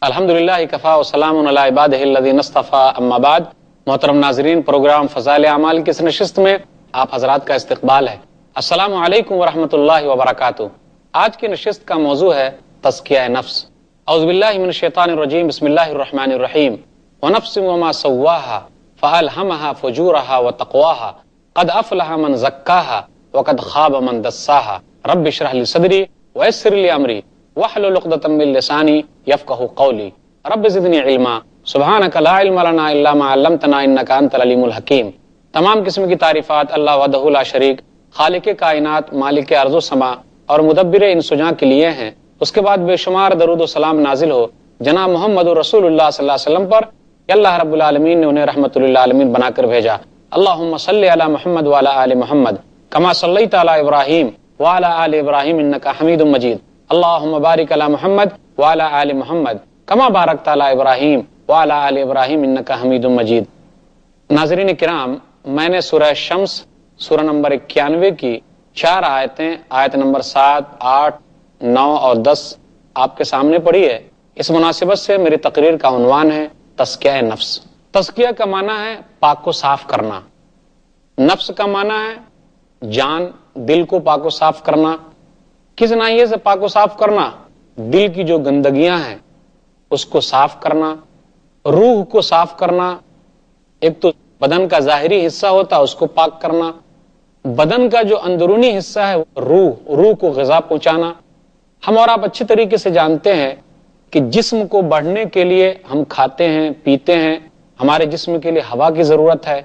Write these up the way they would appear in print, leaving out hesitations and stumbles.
الحمدللہ کفا وسلام علی عبادہ الذین اصطفیٰ اما بعد۔ محترم ناظرین، پروگرام فضائل اعمال کی اس نشست میں آپ حضرات کا استقبال ہے۔ السلام علیکم ورحمۃ اللہ وبرکاتہ۔ آج کی نشست کا موضوع ہے تزکیہ نفس۔ اعوذ باللہ من الشیطان الرجیم، بسم اللہ الرحمن الرحیم۔ ونفس وما سواہا فالہمہا فجورہا وتقواہا قد افلح من زکاہا وقد خاب من دساہا رب اشرح لی صدری ویسر لی امری واحلل عقدۃ من لسانی یفقہوا قولی رب زدنی علما سبحانک لا علم لنا الا ما علمتنا انک انت العلیم الحکیم۔ تمام قسم کی تعریفات اللہ وحدہ لا شریک، خالق کائنات، مالک ارض و سما اور مدبر انسجاں کے لیے ہیں۔ اس کے بعد بے شمار درود و سلام نازل ہو جناب محمد رسول اللہ صلی اللہ علیہ وسلم پر کہ اللہ رب العالمین نے انہیں رحمت للعالمین بنا کر بھیجا۔ اللہم صلی علی محمد وعلی آل محمد کما صلیت علی ابراہیم وعلی آل ابراہیم انک حمید مجید۔ اللہم بارک علی محمد وعلی آل محمد کما بارکت علی ابراہیم وعلی آل ابراہیم انک حمید مجید۔ ناظرین کرام، میں نے سورہ شمس سورہ نمبر 91 کی 4 آیتیں، آیت نمبر 7، 8، 9 اور 10 آپ کے سامنے پڑھی ہے۔ اس مناسبت سے میری تقریر کا عنوان ہے تزکیہ نفس۔ تزکیہ کا معنی ہے پاک و صاف کرنا، نفس کا معنی ہے جان، دل کو پاک و صاف کرنا۔ کس ناحیے سے پاک و صاف کرنا؟ دل کی جو گندگیاں ہیں اس کو صاف کرنا، روح کو صاف کرنا۔ ایک تو بدن کا ظاہری حصہ ہوتا ہے، اس کو پاک کرنا۔ بدن کا جو اندرونی حصہ ہے روح کو غذا پہنچانا۔ ہم اور آپ اچھی طریقے سے جانتے ہیں کہ جسم کو بڑھنے کے لیے ہم کھاتے ہیں، پیتے ہیں، ہمارے جسم کے لیے ہوا کی ضرورت ہے۔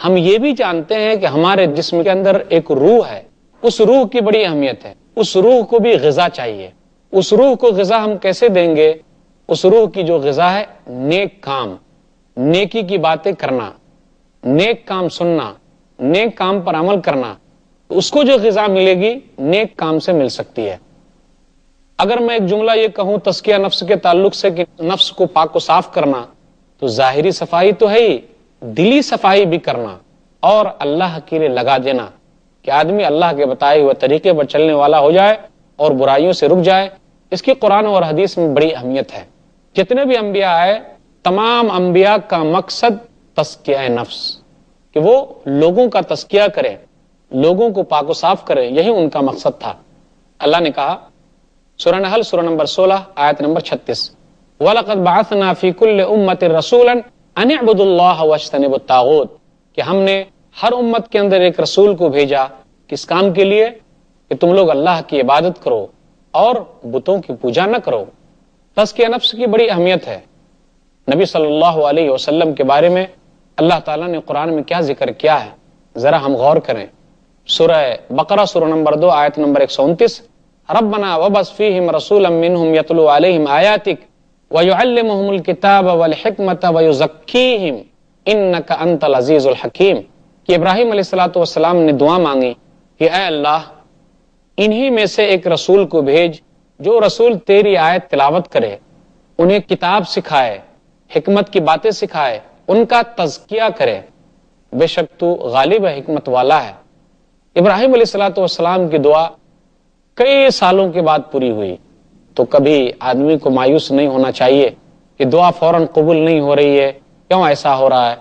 ہم یہ بھی جانتے ہیں کہ ہمارے جسم کے اندر ایک روح ہے، اس روح کی بڑی اہمیت ہے، اس روح کو بھی غذا چاہیے۔ اس روح کو غذا ہم کیسے دیں گے؟ اس روح کی جو غذا ہے نیک کام، نیکی کی باتیں کرنا، نیک کام سننا، نیک کام پر عمل کرنا۔ اس کو جو غذا ملے گی نیک کام سے مل سکتی ہے۔ اگر میں ایک جملہ یہ کہوں تزکیہ نفس کے تعلق سے کہ نفس کو پاک و صاف کرنا، تو ظاہری صفائی تو ہے ہی، دلی صفائی بھی کرنا اور اللہ کے لیے لگا دینا کہ آدمی اللہ کے بتائے ہوئے طریقے پر چلنے والا ہو جائے اور برائیوں سے رک جائے۔ اس کی قرآن اور حدیث میں بڑی اہمیت ہے۔ جتنے بھی انبیاء آئے، تمام انبیاء کا مقصد تزکیہ نفس، کہ وہ لوگوں کا تزکیہ کریں، لوگوں کو پاک و صاف کریں، یہی ان کا مقصد تھا۔ اللہ نے کہا سورہ نحل سورہ نمبر 16 آیت نمبر 36، وَلَقَدْ بَعَثْنَا فِي كُلِّ أُمَّةٍ رَسُولًا أَنِ اعْبُدُوا اللَّهَ وَاجْتَنِبُوا الطَّاغُوتَ، کہ ہم نے ہر امت کے اندر ایک رسول کو بھیجا، کس کام کے لیے؟ کہ تم لوگ اللہ کی عبادت کرو اور بتوں کی پوجا نہ کرو۔ تزکیہ نفس کی بڑی اہمیت ہے۔ نبی صلی اللہ علیہ وسلم کے بارے میں اللہ تعالیٰ نے قرآن میں کیا ذکر کیا ہے، ذرا ہم غور کریں۔ سورہ بقرہ سورہ نمبر 2 آیت نمبر 129، ربنا وبعث فیہم رسولا منہم یتلو علیہم آیاتک ویعلمہم الکتاب والحکمت ویزکیہم انک انت العزیز الحکیم، کہ ابراہیم علیہ السلام نے دعا مانگی کہ اے اللہ انہی میں سے ایک رسول کو بھیج جو رسول تیری آیت تلاوت کرے، انہیں کتاب سکھائے، حکمت کی باتیں سکھائے، ان کا تزکیہ کرے، بے شک تو غالب حکمت والا ہے۔ ابراہیم علیہ السلام کی دعا کئی سالوں کے بعد پوری ہوئی، تو کبھی آدمی کو مایوس نہیں ہونا چاہیے کہ دعا فوراً قبول نہیں ہو رہی ہے، کیوں ایسا ہو رہا ہے؟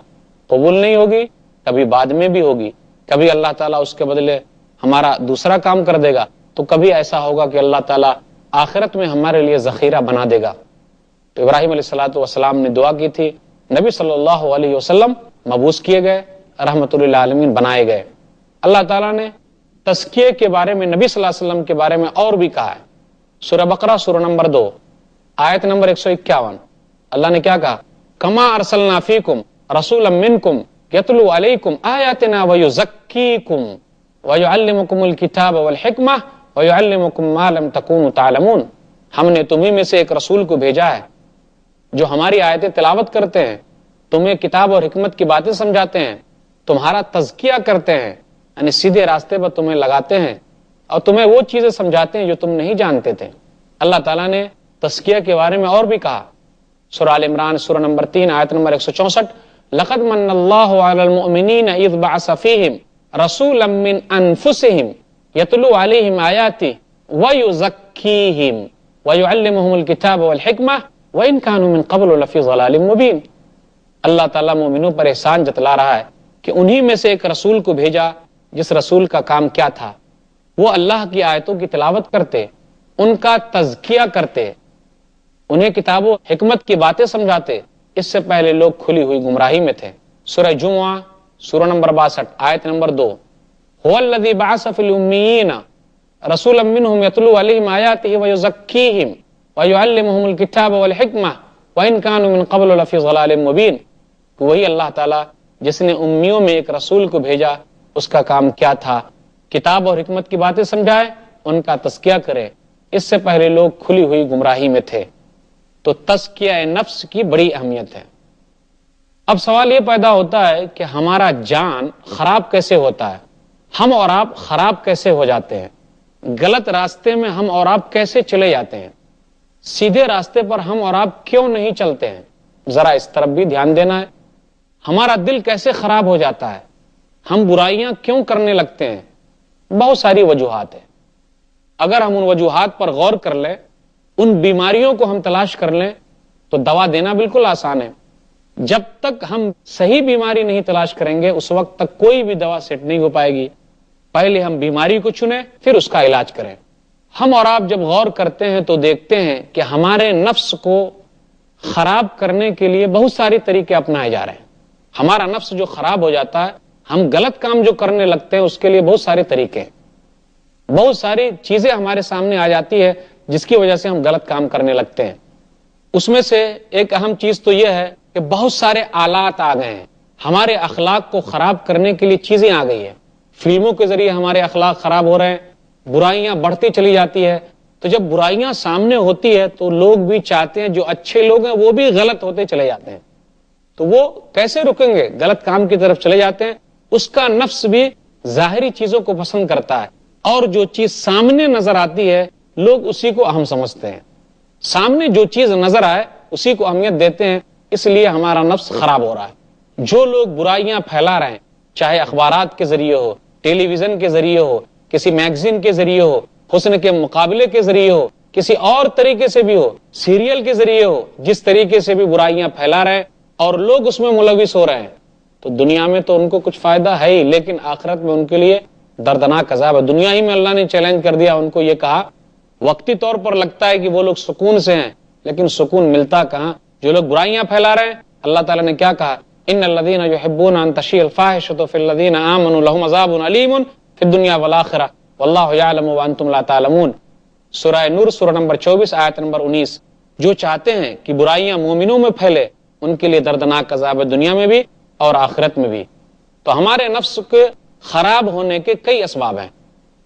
قبول نہیں ہوگی، کبھی بعد میں بھی ہوگی، کبھی اللہ تعالیٰ اس کے بدلے ہمارا دوسرا کام کر دے گا، تو کبھی ایسا ہوگا کہ اللہ تعالیٰ آخرت میں ہمارے لیے ذخیرہ بنا دے گا۔ تو ابراہیم علیہ السلام نے دعا کی تھی، نبی صلی اللہ علیہ وسلم مبعوث کیے گئے، رحمت للعالمین بنائے گئے۔ اللہ تعالیٰ نے تزکیے کے بارے میں نبی صلی اللہ علیہ وسلم کے بارے میں اور بھی کہا ہے۔ سورہ بقرہ سورہ نمبر 2 آیت نمبر 151، اللہ نے کیا کہا؟ کما ارسلنا فیکم رسولا منکم یتلو علیکم آیاتنا ویزکیکم ویعلمکم الکتاب والحکمہ ویعلمکم ما لم تکونوا تعلمون، ہم نے تمہیں میں سے ایک رسول کو بھیجا ہے جو ہماری آیتیں تلاوت کرتے ہیں، تمہیں کتاب اور حکمت کی باتیں سمجھاتے ہیں، تمہارا تزکیہ کرتے ہیں، یعنی سیدھے راستے پر تمہیں لگاتے ہیں اور تمہیں وہ چیزیں سمجھاتے ہیں جو تم نہیں جانتے تھے۔ اللہ تعالیٰ نے تزکیہ کے بارے میں اور بھی کہا، سورہ آل عمران سورہ نمبر 3 آیت نمبر 164، لقد من اللہ علی المؤمنین اذ بعث فیہم رسولا من انفسہم یتلو علیہم آیاتہ ویزکیہم ویعلمہم الکتاب والحکمہ وَإِن كَانُوا مِن قَبْلُ لَفِي ضَلَالٍ مُبِينٍ۔ اللہ تعالیٰ مومنوں پر احسان جتلا رہا ہے کہ انہی میں سے ایک رسول کو بھیجا جس رسول کا کام کیا تھا، وہ اللہ کی آیتوں کی تلاوت کرتے، ان کا تزکیہ کرتے، انہیں کتاب و حکمت کی باتیں سمجھاتے۔ اس سے پہلے لوگ کھلی ہوئی گمراہی میں تھے۔ سورہ جمعہ سورہ نمبر 62 آیت نمبر 2، هو الذی بعث فی الامیین رسولا منہم یتلو علیہم آیاتہ ویزکیہم ویعلمہم الکتاب والحکمہ وإن كانوا من قبل لفی ضلال مبین۔ وہی اللہ تعالیٰ جس نے امیوں میں ایک رسول کو بھیجا، اس کا کام کیا تھا؟ کتاب اور حکمت کی باتیں سمجھائے، ان کا تزکیہ کرے۔ اس سے پہلے لوگ کھلی ہوئی گمراہی میں تھے۔ تو تزکیہ نفس کی بڑی اہمیت ہے۔ اب سوال یہ پیدا ہوتا ہے کہ ہمارا جان خراب کیسے ہوتا ہے؟ ہم اور آپ خراب کیسے ہو جاتے ہیں؟ غلط راستے میں ہم اور آپ کیسے چلے جاتے ہیں؟ سیدھے راستے پر ہم اور آپ کیوں نہیں چلتے ہیں؟ ذرا اس طرف بھی دھیان دینا ہے۔ ہمارا دل کیسے خراب ہو جاتا ہے؟ ہم برائیاں کیوں کرنے لگتے ہیں؟ بہت ساری وجوہات ہیں۔ اگر ہم ان وجوہات پر غور کر لیں، ان بیماریوں کو ہم تلاش کر لیں، تو دوا دینا بالکل آسان ہے۔ جب تک ہم صحیح بیماری نہیں تلاش کریں گے، اس وقت تک کوئی بھی دوا سیٹ نہیں ہو پائے گی۔ پہلے ہم بیماری کو چنیں، پھر اس کا علاج کریں۔ ہم اور آپ جب غور کرتے ہیں تو دیکھتے ہیں کہ ہمارے نفس کو خراب کرنے کے لیے بہت ساری طریقے اپنائے جا رہے ہیں۔ ہمارا نفس جو خراب ہو جاتا ہے، ہم غلط کام جو کرنے لگتے ہیں، اس کے لیے بہت سارے طریقے ہیں، بہت ساری چیزیں ہمارے سامنے آ جاتی ہے جس کی وجہ سے ہم غلط کام کرنے لگتے ہیں۔ اس میں سے ایک اہم چیز تو یہ ہے کہ بہت سارے آلات آ گئے ہیں، ہمارے اخلاق کو خراب کرنے کے لیے چیزیں آ گئی ہیں۔ فلموں کے ذریعے ہمارے اخلاق خراب ہو رہے ہیں، برائیاں بڑھتی چلی جاتی ہے۔ تو جب برائیاں سامنے ہوتی ہے تو لوگ بھی چاہتے ہیں، جو اچھے لوگ ہیں وہ بھی غلط ہوتے چلے جاتے ہیں۔ تو وہ کیسے رکیں گے؟ غلط کام کی طرف چلے جاتے ہیں۔ اس کا نفس بھی ظاہری چیزوں کو پسند کرتا ہے، اور جو چیز سامنے نظر آتی ہے لوگ اسی کو اہم سمجھتے ہیں۔ سامنے جو چیز نظر آئے اسی کو اہمیت دیتے ہیں، اس لیے ہمارا نفس خراب ہو رہا ہے۔ جو لوگ برائیاں پھیلا رہے ہیں، چاہے اخبارات کے ذریعے ہو، ٹیلی ویژن کے ذریعے ہو، کسی میگزین کے ذریعے ہو، حسن کے مقابلے کے ذریعے ہو، کسی اور طریقے سے بھی ہو، سیریل کے ذریعے ہو، جس طریقے سے بھی برائیاں پھیلا رہے ہیں اور لوگ اس میں ملوث ہو رہے ہیں، تو دنیا میں تو ان کو کچھ فائدہ ہے ہی، لیکن آخرت میں ان کے لیے دردناک عذاب ہے۔ دنیا ہی میں اللہ نے چیلنج کر دیا ان کو، یہ کہا وقتی طور پر لگتا ہے کہ وہ لوگ سکون سے ہیں، لیکن سکون ملتا کہاں؟ جو لوگ برائیاں پھیلا رہے ہیں، اللہ تعالیٰ نے کیا کہا؟ ان الذین یحبون ان تشیع الفاحشۃ فی الذین آمنوا لهم عذاب علیم فی الدنیا والآخرہ واللہ یعلم وانتم لا تعلمون۔ سورہ نور سورہ نمبر 24 آیت نمبر 19۔ جو چاہتے ہیں کہ برائیاں مومنوں میں پھیلے، ان کے لیے دردناک عذاب ہے، دنیا میں بھی اور آخرت میں بھی۔ تو ہمارے نفس کے خراب ہونے کے کئی اسباب ہیں۔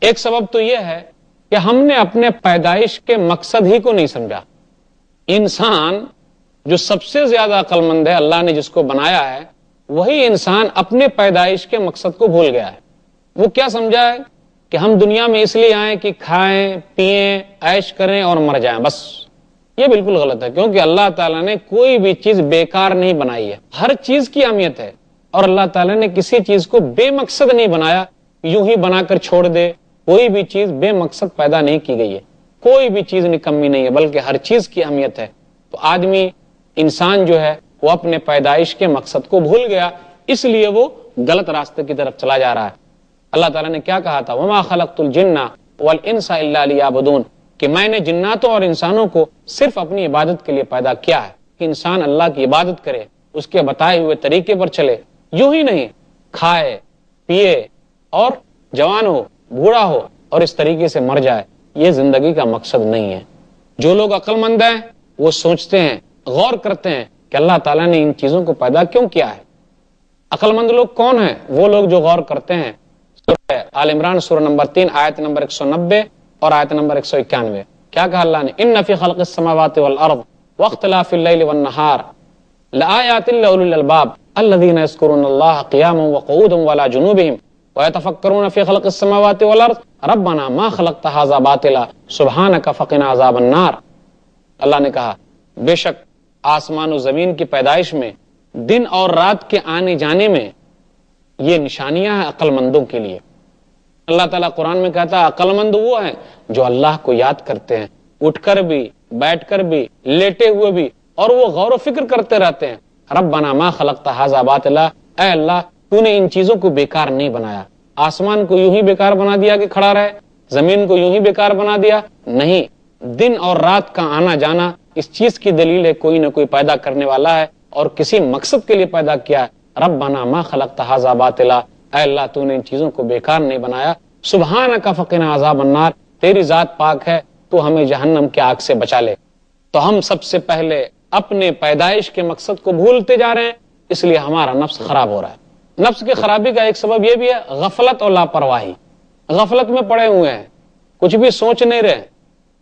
ایک سبب تو یہ ہے کہ ہم نے اپنے پیدائش کے مقصد ہی کو نہیں سمجھا۔ انسان جو سب سے زیادہ عقل مند ہے، اللہ نے جس کو بنایا ہے، وہی انسان اپنے پیدائش کے مقصد کو بھول گیا ہے۔ وہ کیا سمجھا ہے کہ ہم دنیا میں اس لیے آئیں کہ کھائیں، پیئیں، عیش کریں اور مر جائیں، بس۔ یہ بالکل غلط ہے، کیونکہ اللہ تعالیٰ نے کوئی بھی چیز بیکار نہیں بنائی ہے، ہر چیز کی اہمیت ہے، اور اللہ تعالیٰ نے کسی چیز کو بے مقصد نہیں بنایا، یوں ہی بنا کر چھوڑ دے۔ کوئی بھی چیز بے مقصد پیدا نہیں کی گئی ہے، کوئی بھی چیز نکمی نہیں ہے، بلکہ ہر چیز کی اہمیت ہے۔ تو آدمی، انسان جو ہے، وہ اپنے پیدائش کے مقصد کو بھول گیا، اس لیے وہ غلط راستے کی طرف چلا جا رہا ہے۔ اللہ تعالیٰ نے کیا کہا تھا؟ وَمَا خَلَقْتُ الْجِنَّ وَالْإِنسَ إِلَّا لِيَعْبُدُونَ، کہ میں نے جناتوں اور انسانوں کو صرف اپنی عبادت کے لیے پیدا کیا ہے، کہ انسان اللہ کی عبادت کرے، اس کے بتائے ہوئے طریقے پر چلے، یوں ہی نہیں کھائے پیے اور جوان ہو بوڑھا ہو اور اس طریقے سے مر جائے۔ یہ زندگی کا مقصد نہیں ہے۔ جو لوگ عقل مند ہیں وہ سوچتے ہیں، غور کرتے ہیں کہ اللہ تعالیٰ نے ان چیزوں کو پیدا کیوں کیا ہے۔ عقل مند لوگ کون ہیں؟ وہ لوگ جو غور کرتے ہیں۔ سورہ آل عمران سورہ نمبر 3 آیت نمبر 190 اور آیت نمبر 191۔ کیا کہا اللہ نے؟ ان فی خلق السماوات والارض واختلاف اللیل والنہار لآیات لأولی الالباب الذین یذکرون اللہ قیاما وقعودا وعلی جنوبہم ویتفکرون فی خلق السماوات والارض ربنا ما خلقت ھذا باطلا سبحانک فقنا عذاب النار۔ اللہ نے کہا بے شک آسمان و زمین کی پیدائش میں، دن اور رات کے آنے جانے میں یہ نشانیاں ہیں عقل مندوں کے لیے۔ اللہ تعالیٰ قرآن میں کہتا ہے عقل مند وہ ہیں جو اللہ کو یاد کرتے ہیں، اٹھ کر بھی، بیٹھ کر بھی، لیٹے ہوئے بھی، اور وہ غور و فکر کرتے رہتے ہیں، ربنا ما خلقت ھذا باطلا، اے اللہ تو نے ان چیزوں کو بیکار نہیں بنایا، آسمان کو یوں ہی بیکار بنا دیا کہ کھڑا رہے، زمین کو یوں ہی بیکار بنا دیا، نہیں، دن اور رات کا آنا جانا اس چیز کی دلیل ہے کوئی نہ کوئی پیدا کرنے والا ہے اور کسی مقصد کے لیے پیدا کیا ہے۔ ربنا ما خلقت ھذا باطلا، اے اللہ تو نے ان چیزوں کو بیکار نہیں بنایا، سبحانک فقنا عذاب النار، تیری ذات پاک ہے تو ہمیں جہنم کی آگ سے بچا لے۔ تو ہم سب سے پہلے اپنے پیدائش کے مقصد کو بھولتے جا رہے ہیں، اس لیے ہمارا نفس خراب ہو رہا ہے۔ نفس کی خرابی کا ایک سبب یہ بھی ہے غفلت اور لاپرواہی، غفلت میں پڑے ہوئے ہیں، کچھ بھی سوچ نہیں رہے،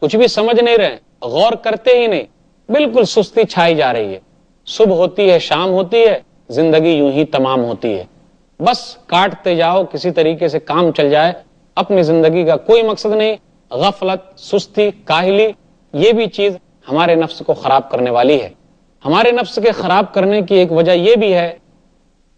کچھ بھی سمجھ نہیں رہے، غور کرتے ہی نہیں، بالکل سستی چھائی جا رہی ہے، صبح ہوتی ہے شام ہوتی ہے، زندگی یوں ہی تمام ہوتی ہے، بس کاٹتے جاؤ، کسی طریقے سے کام چل جائے، اپنی زندگی کا کوئی مقصد نہیں۔ غفلت، سستی، کاہلی، یہ بھی چیز ہمارے نفس کو خراب کرنے والی ہے۔ ہمارے نفس کے خراب کرنے کی ایک وجہ یہ بھی ہے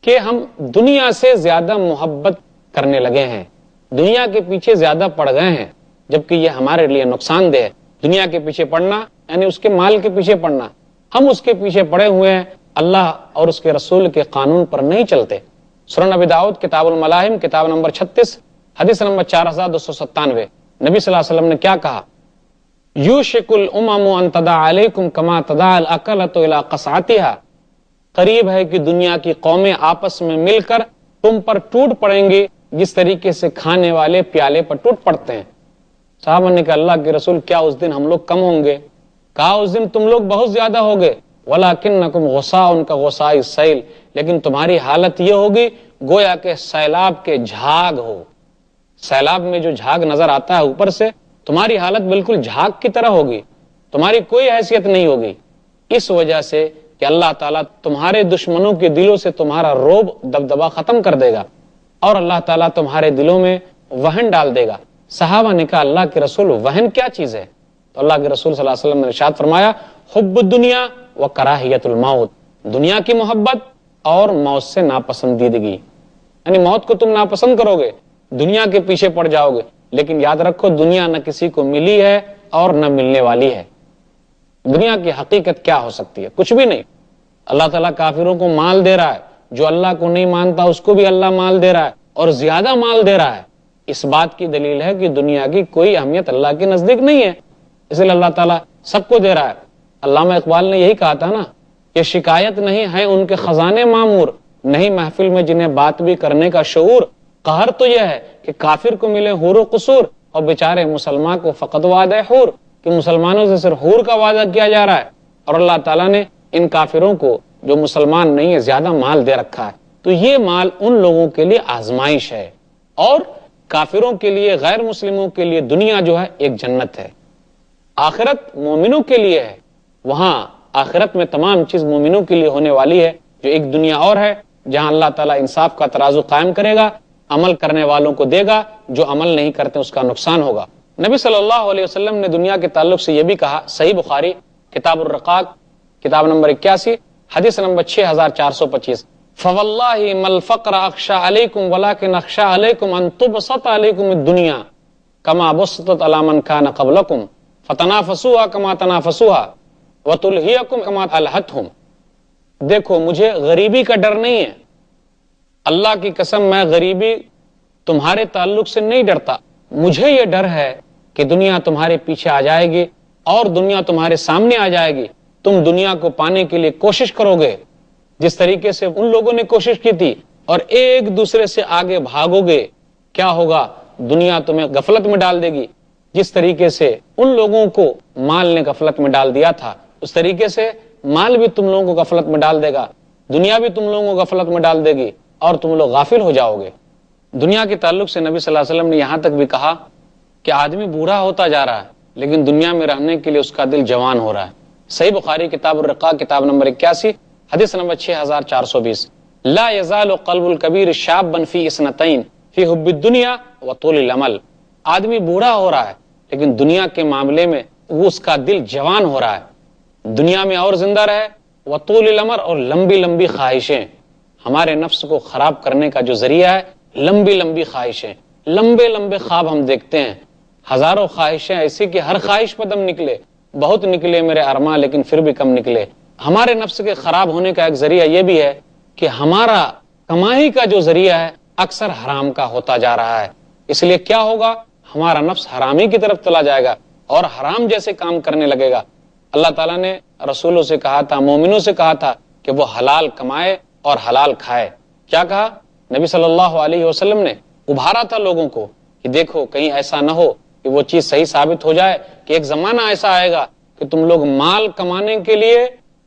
کہ ہم دنیا سے زیادہ محبت کرنے لگے ہیں، دنیا کے پیچھے زیادہ پڑ گئے ہیں، جبکہ یہ ہمارے لیے نقصان دہ ہے۔ دنیا کے پیچھے پڑنا یعنی اس کے مال کے پیچھے پڑنا، ہم اس کے پیچھے پڑے ہوئے ہیں، اللہ اور اس کے رسول کے قانون پر نہیں چلتے۔ سنن ابی داؤد کتاب الملاحم کتاب نمبر 36 حدیث نمبر 4297، نبی صلی اللہ علیہ وسلم نے کیا کہا؟ یوشک الامم ان تدع علیکم کما تدع الاکلۃ الی قصعتها، قریب ہے کہ دنیا کی قومیں آپس میں مل کر تم پر ٹوٹ پڑیں گے جس طریقے سے کھانے والے پیالے پر ٹوٹ پڑتے ہیں۔ صحابہ نے کہا اللہ کے رسول کیا اس دن ہم لوگ کم ہوں گے؟ کہا اس دن تم لوگ بہت زیادہ ہوگے، ولکنکم غصاء کغصاء السیل، لیکن تمہاری حالت یہ ہوگی گویا کہ سیلاب کے جھاگ ہو، سیلاب میں جو جھاگ نظر آتا ہے اوپر سے، تمہاری حالت بالکل جھاگ کی طرح ہوگی، تمہاری کوئی حیثیت نہیں ہوگی، اس وجہ سے کہ اللہ تعالیٰ تمہارے دشمنوں کے دلوں سے تمہارا روب دبدبا ختم کر دے گا اور اللہ تعالیٰ تمہارے دلوں میں وہن ڈال دے گا۔ صحابہ نے کہا اللہ کے رسول وہن کیا چیز ہے؟ تو اللہ کے رسول صلی اللہ علیہ وسلم نے ارشاد فرمایا حب الدنیا و کراہیت الموت، دنیا کی محبت اور موت سے ناپسندیدگی، یعنی موت کو تم ناپسند کرو گے، دنیا کے پیچھے پڑ جاؤ گے، لیکن یاد رکھو دنیا نہ کسی کو ملی ہے اور نہ ملنے والی ہے۔ دنیا کی حقیقت کیا ہو سکتی ہے؟ کچھ بھی نہیں۔ اللہ تعالیٰ کافروں کو مال دے رہا ہے، جو اللہ کو نہیں مانتا اس کو بھی اللہ مال دے رہا ہے اور زیادہ مال دے رہا ہے، اس بات کی دلیل ہے کہ دنیا کی کوئی اہمیت اللہ کے نزدیک نہیں ہے، اس لیے اللہ تعالیٰ سب کو دے رہا ہے۔ علامہ اقبال نے یہی کہا تھا نا کہ شکایت نہیں ہے ان کے خزانے معمور، نہیں محفل میں جنہیں بات بھی کرنے کا شعور، قہر تو یہ ہے کہ کافر کو ملے حور و قصور اور بیچارے مسلمان کو فقط وعدہ حور، کہ مسلمانوں سے صرف حور کا وعدہ کیا جا رہا ہے اور اللہ تعالیٰ نے ان کافروں کو جو مسلمان نہیں ہے زیادہ مال دے رکھا ہے۔ تو یہ مال ان لوگوں کے لیے آزمائش ہے اور کافروں کے لیے، غیر مسلموں کے لیے دنیا جو ہے ایک جنت ہے، آخرت مومنوں کے لیے ہے، وہاں آخرت میں تمام چیز مومنوں کے لیے ہونے والی ہے، جو ایک دنیا اور ہے جہاں اللہ تعالیٰ انصاف کا ترازو قائم کرے گا، عمل کرنے والوں کو دے گا، جو عمل نہیں کرتے اس کا نقصان ہوگا۔ نبی صلی اللہ علیہ وسلم نے دنیا کے تعلق سے یہ بھی کہا، صحیح بخاری کتاب الرقاق کتاب نمبر 81 حدیث نمبر 6425، فواللہ ما الفقر اخشى علیکم ولکن اخشى علیکم ان تبسط علیکم الدنیا کما بسطت علی من کان قبلکم فتنافسوها کما تنافسوها وتلہیکم کما الہتہم۔ دیکھو مجھے غریبی کا ڈر نہیں ہے، اللہ کی قسم میں غریبی تمہارے تعلق سے نہیں ڈرتا، مجھے یہ ڈر ہے کہ دنیا تمہارے پیچھے آ جائے گی اور دنیا تمہارے سامنے آ جائے گی، تم دنیا کو پانے کے لیے کوشش کرو گے جس طریقے سے ان لوگوں نے کوشش کی تھی اور ایک دوسرے سے آگے بھاگو گے، کیا ہوگا؟ دنیا تمہیں غفلت میں ڈال دے گی، جس طریقے سے ان لوگوں کو مال نے غفلت میں ڈال دیا تھا اس طریقے سے مال بھی تم لوگوں کو غفلت میں ڈال دے گا، دنیا بھی تم لوگوں کو غفلت میں ڈال دے گی اور تم لوگ غافل ہو جاؤ گے۔ دنیا کے تعلق سے نبی صلی اللہ علیہ وسلم نے یہاں تک بھی کہا کہ آدمی بوڑھا ہوتا جا رہا ہے لیکن دنیا میں رہنے کے لیے اس کا دل جوان ہو رہا ہے۔ صحیح بخاری کتاب الرقاق کتاب نمبر 81 حدیث نمبر 6420، لا يزال قلب الكبیر شابا فی اثنتین فی حب الدنیا وطول العمل۔ آدمی بوڑھا ہو رہا ہے لیکن دنیا کے معاملے میں وہ اس کا دل جوان ہو رہا ہے، دنیا میں اور زندہ رہے، وطول العمر، اور لمبی لمبی خواہشیں۔ ہمارے نفس کو خراب کرنے کا جو ذریعہ ہے لمبی لمبی خواہشیں، لمبے لمبے خواب ہم دیکھتے ہیں، ہزاروں خواہشیں ایسی کہ ہر خواہش پر دم نکلے، بہت نکلے میرے ارماں لیکن پھر بھی کم نکلے، ہمارے نفس کے خراب ہونے کا ایک ذریعہ یہ بھی ہے کہ ہمارا کمائی کا جو ذریعہ ہے اکثر حرام کا ہوتا جا رہا ہے. اس لیے کیا ہوگا؟ ہمارا نفس حرامی کی طرف چلا جائے گا اور حرام جیسے کام کرنے لگے گا. اللہ تعالیٰ نے رسولوں سے کہا تھا، مومنوں سے کہا تھا کہ وہ حلال کمائے اور حلال کھائے. کیا کہا؟ نبی صلی اللہ علیہ وسلم نے ابھارا تھا لوگوں کو کہ دیکھو کہیں ایسا نہ ہو کہ وہ چیز صحیح ثابت ہو جائے کہ ایک زمانہ ایسا آئے گا کہ تم لوگ مال کمانے کے لیے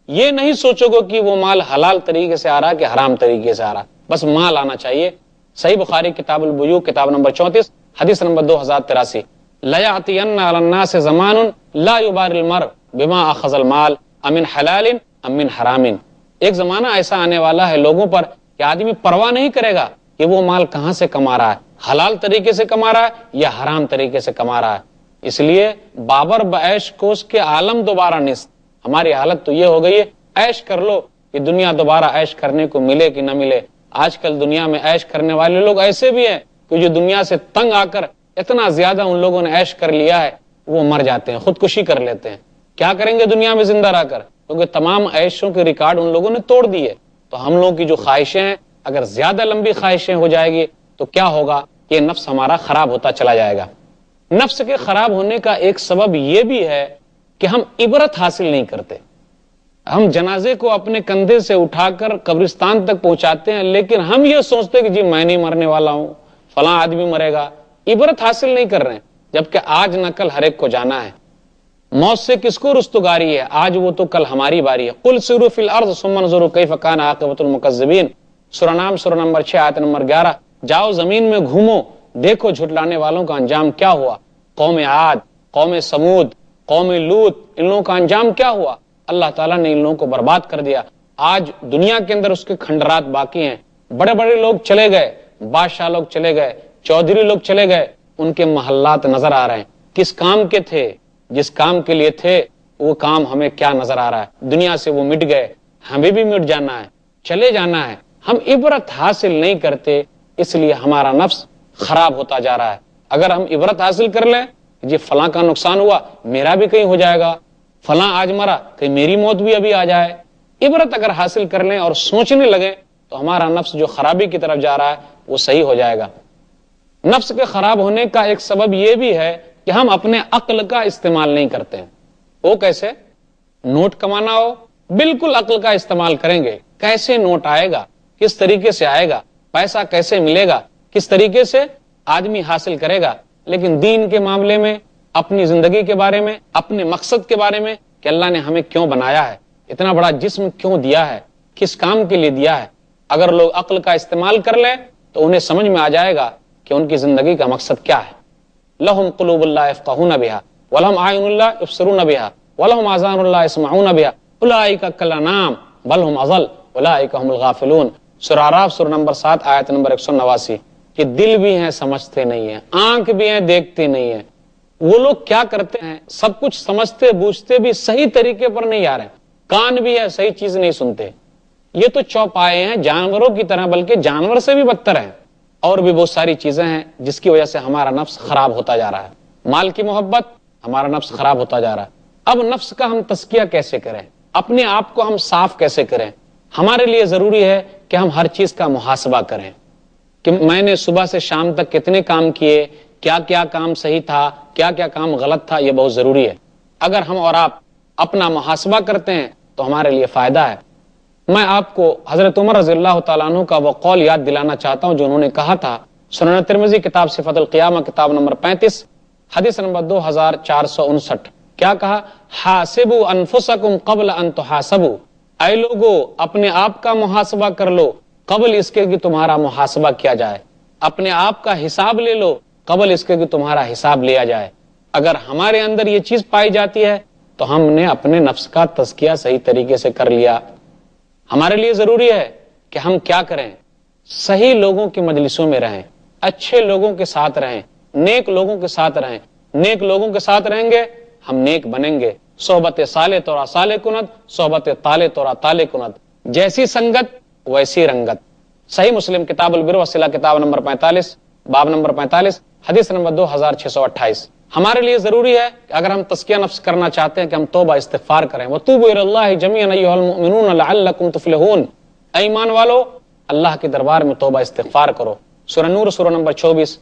یہ نہیں سوچو گے کہ وہ مال حلال طریقے سے آ رہا کہ حرام طریقے سے آ رہا، بس مال آنا چاہیے. صحیح بخاری کتاب البیوع کتاب نمبر 34 حدیث نمبر 2083. لَيَأْتِيَنَّ عَلَى النَّاسِ زَمَانٌ لَا يُبَالِ الْمَرْءُ بِمَا أَخَذَ الْمَالَ أَمِنْ حَلَالٍ أَم مِّنْ حَرَامٍ. ایک زمانہ ایسا آنے والا ہے لوگوں پر کہ آدمی پرواہ نہیں کرے گا کہ وہ مال کہاں سے کما رہا ہے، حلال طریقے سے کما رہا ہے یا حرام طریقے سے کما رہا ہے. اس لیے بابر بعیش کوش کے عالم دوبارہ نیست. ہماری حالت تو یہ ہو گئی ہے عیش کر لو کہ دنیا دوبارہ عیش کرنے کو ملے کہ نہ ملے. آج کل دنیا میں عیش کرنے والے لوگ ایسے بھی ہیں کہ جو دنیا سے تنگ آ کر اتنا زیادہ ان لوگوں نے عیش کر لیا ہے وہ مر جاتے ہیں، خودکشی کر لیتے ہیں. کیا کریں گے دنیا میں زندہ رہ کر؟ کیونکہ تمام عیشوں کے ریکارڈ ان لوگوں نے توڑ دیے. تو ہم لوگوں کی جو خواہشیں ہیں اگر زیادہ لمبی خواہشیں ہو جائے گی تو کیا ہوگا؟ یہ نفس ہمارا خراب ہوتا چلا جائے گا. نفس کے خراب ہونے کا ایک سبب یہ بھی ہے کہ ہم عبرت حاصل نہیں کرتے. ہم جنازے کو اپنے کندھے سے اٹھا کر قبرستان تک پہنچاتے ہیں لیکن ہم یہ سوچتے کہ جی میں نہیں مرنے والا ہوں، فلاں آدمی مرے گا. عبرت حاصل نہیں کر رہے ہیں، جبکہ آج نہ کل ہر ایک کو جانا ہے. موت سے کس کو رستگاری ہے؟ آج وہ تو کل ہماری باری ہے. قل سیروا فی الارض ثم انظروا کیف کان عاقبۃ المکذبین. سورہ نام سورہ نمبر 6 آیت نمبر 11. جاؤ زمین میں گھومو، دیکھو جھٹلانے والوں کا انجام کیا ہوا. قوم عاد، قوم سمود، قوم لوط، ان لوگوں کا انجام کیا ہوا؟ اللہ تعالیٰ نے ان لوگوں کو برباد کر دیا. آج دنیا کے اندر اس کے کھنڈرات باقی ہیں. بڑے بڑے لوگ چلے گئے، بادشاہ لوگ چلے گئے، چودھری لوگ چلے گئے، ان کے محلات نظر آ رہے ہیں. کس کام کے تھے؟ جس کام کے لیے تھے وہ کام ہمیں کیا نظر آ رہا ہے؟ دنیا سے وہ مٹ گئے، ہمیں بھی مٹ جانا ہے، چلے جانا ہے. ہم عبرت حاصل نہیں کرتے، اس لیے ہمارا نفس خراب ہوتا جا رہا ہے. اگر ہم عبرت حاصل کر لیں جی فلاں کا نقصان ہوا میرا بھی کہیں ہو جائے گا، فلاں آج مرا کہیں میری موت بھی ابھی آ جائے، عبرت اگر حاصل کر لیں اور سوچنے لگیں تو ہمارا نفس جو خرابی کی طرف جا رہا ہے وہ صحیح ہو جائے گا. نفس کے خراب ہونے کا ایک سبب یہ بھی ہے کہ ہم اپنے عقل کا استعمال نہیں کرتے ہیں. وہ کیسے؟ نوٹ کمانا ہو بالکل عقل کا استعمال کریں گے. کیسے نوٹ آئے گا، کس طریقے سے آئے گا، پیسہ کیسے ملے گا، کس طریقے سے آدمی حاصل کرے گا. لیکن دین کے معاملے میں، اپنی زندگی کے بارے میں، اپنے مقصد کے بارے میں کہ اللہ نے ہمیں کیوں بنایا ہے، اتنا بڑا جسم کیوں دیا ہے، کس کام کے لیے دیا ہے، اگر لوگ عقل کا استعمال کر لیں تو انہیں سمجھ میں آ جائے گا کہ ان کی زندگی کا مقصد کیا ہے. لہم قلوب لا یفقہون بہا ولہم اعین لا یبصرون بہا ولہم آذان لا یسمعون بہا اولئک کالانعام بل ہم اضل اولئک هم الغافلون. سورہ اعراف سورہ نمبر 7 آیت نمبر 189. کہ دل بھی ہیں سمجھتے نہیں ہیں، آنکھ بھی ہیں دیکھتے نہیں ہیں. وہ لوگ کیا کرتے ہیں؟ سب کچھ سمجھتے بوجھتے بھی صحیح طریقے پر نہیں آ رہے. کان بھی ہے صحیح چیز نہیں سنتے. یہ تو چوپائے ہیں جانوروں کی طرح، بلکہ جانور سے بھی بدتر ہیں. اور بھی بہت ساری چیزیں ہیں جس کی وجہ سے ہمارا نفس خراب ہوتا جا رہا ہے. مال کی محبت، ہمارا نفس خراب ہوتا جا رہا ہے. اب نفس کا ہم تزکیہ کیسے کریں؟ اپنے آپ کو ہم صاف کیسے کریں؟ ہمارے لیے ضروری ہے کہ ہم ہر چیز کا محاسبہ کریں کہ میں نے صبح سے شام تک کتنے کام کیے، کیا کیا کام صحیح تھا، کیا کیا کام غلط تھا. یہ بہت ضروری ہے. اگر ہم اور آپ اپنا محاسبہ کرتے ہیں تو ہمارے لیے فائدہ ہے. میں آپ کو حضرت عمر رضی اللہ تعالیٰ عنہ کا وہ قول یاد دلانا چاہتا ہوں جو انہوں نے کہا تھا. سنن ترمذی کتاب صفت القیامہ کتاب نمبر 35 حدیث نمبر 2459. کیا کہا؟ حاسبوا انفسکم قبل ان تحاسبوا. اے لوگو اپنے آپ کا محاسبہ کر لو قبل اس کے کہ تمہارا محاسبہ کیا جائے. اپنے آپ کا حساب لے لو قبل اس کے کہ تمہارا حساب لیا جائے. اگر ہمارے اندر یہ چیز پائی جاتی ہے تو ہم نے اپنے نفس کا تزکیہ صحیح طریقے سے کر لیا. ہمارے لیے ضروری ہے کہ ہم کیا کریں؟ صحیح لوگوں کی مجلسوں میں رہیں، اچھے لوگوں کے ساتھ رہیں، نیک لوگوں کے ساتھ رہیں. نیک لوگوں کے ساتھ رہیں گے ہم نیک بنیں گے. صحبت صالح تورا صالح کند، صحبت طالح تورا طالح کند. جیسی سنگت ویسی رنگت. صحیح مسلم کتاب البر والصلہ کتاب نمبر 45 باب نمبر 45 حدیث نمبر 2628. ہمارے لیے ضروری ہے کہ اگر ہم تزکیہ نفس کرنا چاہتے ہیں کہ ہم توبہ استغفار کریں. وَتُوبُوا إِلَى اللَّهِ جَمِيعًا أَيُّهَا الْمُؤْمِنُونَ لَعَلَّكُمْ تُفْلِحُونَ. اے ایمان والو اللہ کے دربار میں توبہ استغفار کرو. سورہ نور سورہ نمبر 24.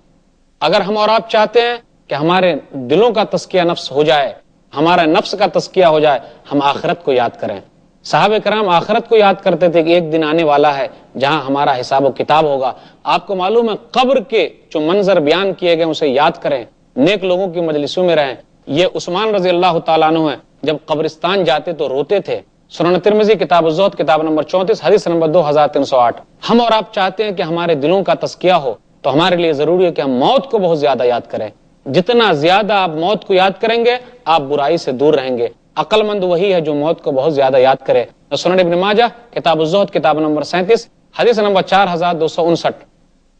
اگر ہم اور آپ چاہتے ہیں کہ ہمارے دلوں کا تزکیہ نفس ہو جائے، ہمارا نفس کا تزکیہ ہو جائے، ہم آخرت کو یاد کریں. صحابہ کرام آخرت کو یاد کرتے تھے کہ ایک دن آنے والا ہے جہاں ہمارا حساب و کتاب ہوگا. آپ کو معلوم ہے قبر کے جو منظر بیان کیے گئے اسے یاد کریں، نیک لوگوں کی مجلسوں میں رہیں. یہ عثمان رضی اللہ تعالیٰ عنہ ہیں، جب قبرستان جاتے تو روتے تھے. سنن ترمذی کتاب الزہد کتاب نمبر 34 حدیث نمبر 2308. ہم اور آپ چاہتے ہیں کہ ہمارے دلوں کا تزکیہ ہو تو ہمارے لیے ضروری ہے کہ ہم موت کو بہت زیادہ یاد کریں. جتنا زیادہ آپ موت کو یاد کریں گے آپ برائی سے دور رہیں گے. عقل مند وہی ہے جو موت کو بہت زیادہ یاد کرے. سنن ابن ماجہ کتاب الزہد کتاب نمبر 37 حدیث نمبر 4259.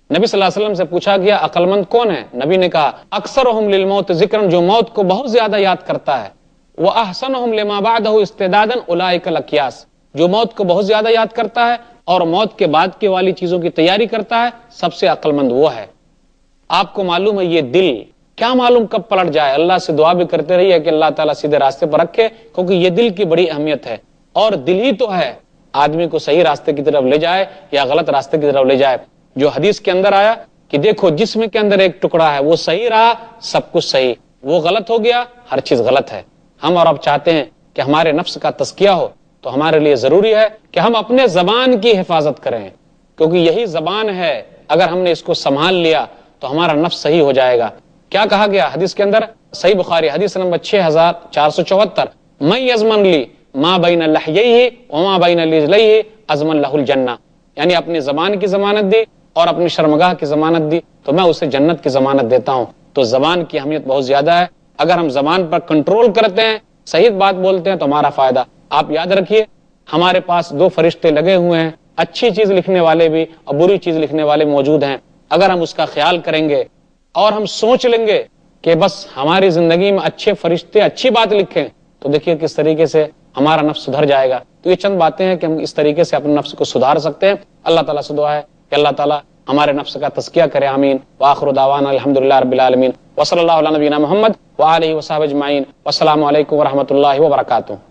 نبی صلی اللہ علیہ وسلم سے پوچھا گیا عقل مند کون ہے؟ نبی نے کہا اکثرہم للموت ذکرن، جو موت کو بہت زیادہ یاد کرتا ہے. وَأَحْسَنُهُمْ لِمَا بَعْدَهُ اسْتِعْدَادًا أُولَٰئِكَ الْأَكْيَاسُ، جو موت کو بہت زیادہ یاد کرتا ہے اور موت کے بعد کے والی چیزوں کی تیاری کرتا ہے، سب سے عقل مند وہ ہے. آپ کو معلوم ہے یہ دل کیا معلوم کب پلٹ جائے. اللہ سے دعا بھی کرتے رہیے کہ اللہ تعالیٰ سیدھے راستے پر رکھے، کیونکہ یہ دل کی بڑی اہمیت ہے. اور دل ہی تو ہے آدمی کو صحیح راستے کی طرف لے جائے یا غلط راستے کی طرف لے جائے. جو حدیث کے اندر آیا کہ دیکھو جسم کے اندر ایک ٹکڑا ہے، وہ صحیح رہا سب کچھ صحیح، وہ غلط ہو گیا ہر چیز غلط ہے. ہم اور اب چاہتے ہیں کہ ہمارے نفس کا تزکیہ ہو تو ہمارے لیے ضروری ہے کہ ہم اپنے زبان کی حفاظت کریں، کیونکہ یہی زبان ہے، اگر ہم نے اس کو سنبھال لیا تو ہمارا نفس صحیح ہو جائے گا. کیا کہا گیا حدیث کے اندر؟ صحیح بخاری حدیث نمبر 6474. من یضمن لی ما بین لحییہ وما بین رجلیہ اضمن لہ الجنہ، یعنی اپنی زبان کی ضمانت دی اور اپنی شرمگاہ کی ضمانت دی تو میں اسے جنت کی ضمانت دیتا ہوں. تو زبان کی اہمیت بہت زیادہ ہے. اگر ہم زبان پر کنٹرول کرتے ہیں، صحیح بات بولتے ہیں تو ہمارا فائدہ. آپ یاد رکھیے ہمارے پاس 2 فرشتے لگے ہوئے ہیں، اچھی چیز لکھنے والے بھی اور بری چیز لکھنے والے موجود ہیں. اگر ہم اس کا خیال کریں گے اور ہم سوچ لیں گے کہ بس ہماری زندگی میں اچھے فرشتے اچھی بات لکھیں، تو دیکھیے کس طریقے سے ہمارا نفس سدھر جائے گا. تو یہ چند باتیں ہیں کہ ہم اس طریقے سے اپنے نفس کو سدھار سکتے ہیں. اللہ تعالیٰ سے دعا ہے کہ اللہ تعالیٰ ہمارے نفس کا تزکیہ کرے. آمین. وآخر دعوانا الحمدللہ رب العالمین وصلی اللہ علی نبینا محمد وآلہ وصحبہ اجمعین. والسلام علیکم ورحمۃ اللہ وبرکاتہ.